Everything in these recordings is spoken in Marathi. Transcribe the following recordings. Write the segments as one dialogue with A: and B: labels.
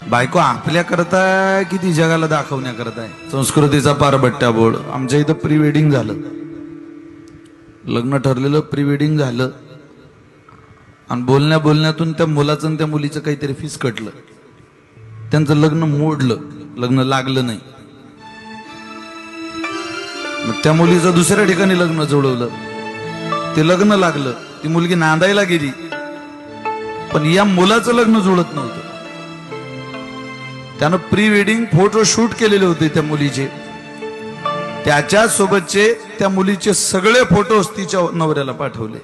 A: बायको आपल्या करताय की ती जगाला दाखवण्या करताय? संस्कृतीचा पारबट्ट्या बोळ. आमच्या इथं प्री वेडिंग झालं, लग्न ठरलेलं, प्री वेडिंग झालं आणि बोलण्यातून त्या मुलाचं आणि त्या मुलीचं काहीतरी फिसकटलं. त्यांचं लग्न मोडलं, लग्न लागलं नाही. मग त्या मुलीचं दुसऱ्या ठिकाणी लग्न जुळवलं, ते लग्न लागलं, ती मुलगी नांदायला गेली, पण या मुलाचं लग्न जुळत नव्हतं. त्यानं प्री वेडिंग फोटो शूट केलेले होते त्या मुलीचे, त्याच्या सोबतचे त्या मुलीचे सगळे फोटोज तिच्या नवऱ्याला पाठवले.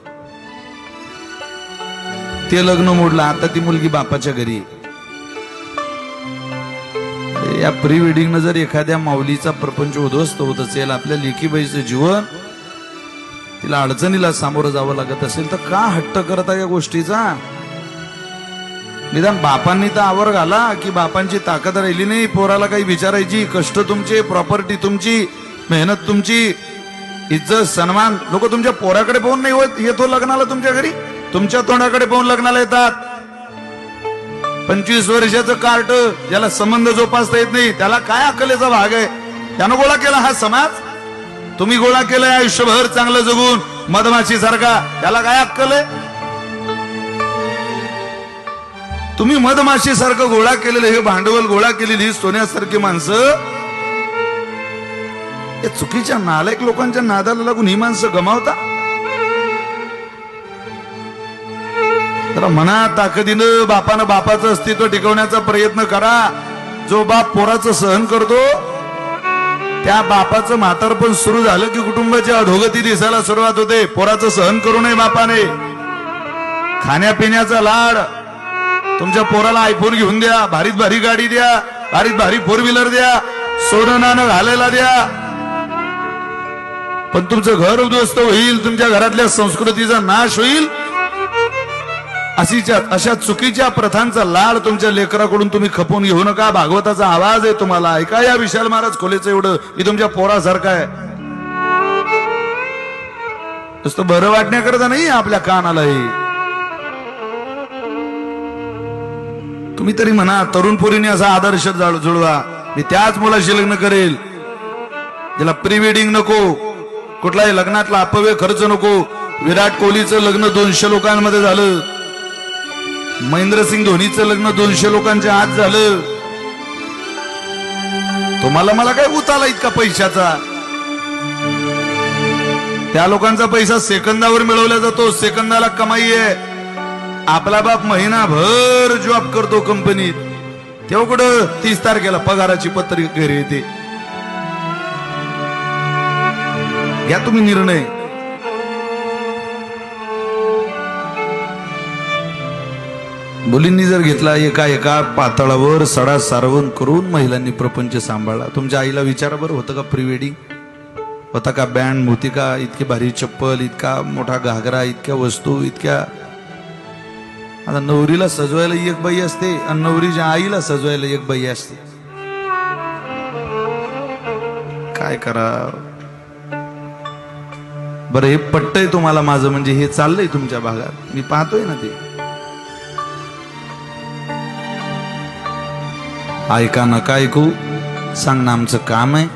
A: ते लग्न मोडलं. आता ती मुलगी बापाच्या घरी. या प्री वेडिंग न जर एखाद्या माऊलीचा प्रपंच उद्ध्वस्त होत असेल, आपल्या लेकीबाईचं जीवन, तिला अडचणीला सामोरं जावं लागत असेल, तर का हट्ट करता या गोष्टीचा? निदान बापांनी तर आवर घाला, की बापांची ताकद राहिली नाही पोराला काही विचारायची. कष्ट तुमचे, प्रॉपर्टी तुमची, मेहनत तुमची, इज्जत सन्मान. लोक तुमच्या पोराकडे पाहून नाही येतो लग्नाला तुमच्या घरी, तुमच्या तोंडाकडे पाहून लग्नाला येतात. 25 वर्षाचं कार्ट, ज्याला संबंध जोपासता येत नाही, त्याला काय अक्कलेचा भाग आहे? त्यानं गोळा केला हा समाज. तुम्ही गोळा केलाय आयुष्यभर चांगलं जगून मधमाशी सारखा, त्याला काय अक्कल आहे? तुम्ही मधमाशी सारखं गोळा केलेलं हे भांडवल, गोळा केलेली सोन्यासारखी माणसं, या चुकीच्या नालायक लोकांच्या नादाला लागून ही माणसं गमावता. तर म्हणा ताकदीनं बापानं बापाचं अस्तित्व टिकवण्याचा प्रयत्न करा. जो बाप पोराचं सहन करतो, त्या बापाचं म्हातारपण सुरू झालं की कुटुंबाची अधोगती दिसायला सुरुवात होते. पोराचं सहन करू नये बापाने. खाण्यापिण्याचा लाड, तुमच्या पोराला आयफोन घेऊन द्या, भारीत भारी गाडी द्या, भारीत भारी 4 व्हीलर द्या, सोनं नाणं घालायला द्या, पण तुमचं घर उद्ध्वस्त होईल, तुमच्या घरातल्या संस्कृतीचा नाश होईल. अशा चुकीच्या प्रथांचा लाड तुमच्या लेकराकडून तुम्ही खपवून घेऊ नका. भागवताचा आवाज आहे तुम्हाला, ऐका या विशाल महाराज खोलेचं एवढं, मी तुमच्या पोरासारखा आहे. नुसतं बरं वाटण्याकरता नाही आपल्या कानाला हे. तुम्ही तरी म्हणा, तरुण पोरीने असा आदर्श जुळवा, मी त्याच मुलाशी लग्न करेल, ज्याला प्री वेडिंग नको, कुठलाही लग्नातला अपव्यय खर्च नको. विराट कोहलीचं लग्न 200 लोकांमध्ये झालं, महेंद्रसिंग धोनीचं लग्न 200 लोकांच्या आत झालं. तुम्हाला मला काय उताला इतका पैशाचा? त्या लोकांचा पैसा सेकंदावर मिळवला जातो, सेकंदाला कमाई आहे. आपला बाप महिनाभर जॉब करतो कंपनीत, तेव्हा कुठं 30 तारखेला पगाराची पत्रिका घरी येते. घ्या तुम्ही निर्णय. मुलींनी जर घेतला एका पातळावर सडा सारवण करून महिलांनी प्रपंच सांभाळला. तुमच्या आईला विचारा बरं, होतं का प्री वेडिंग? होता का बँड होती का? इतकी भारी चप्पल, इतका मोठा घागरा, इतक्या वस्तू, इतक्या. आता नवरीला सजवायला एक बाई असते आणि नवरीच्या आईला सजवायला एक बाई असते. काय करा बरं? हे पटतंय तुम्हाला माझं? म्हणजे हे चाललंय तुमच्या भागात, मी पाहतोय ना ते. ऐका नका ऐकू, सांगणं आमचं काम आहे.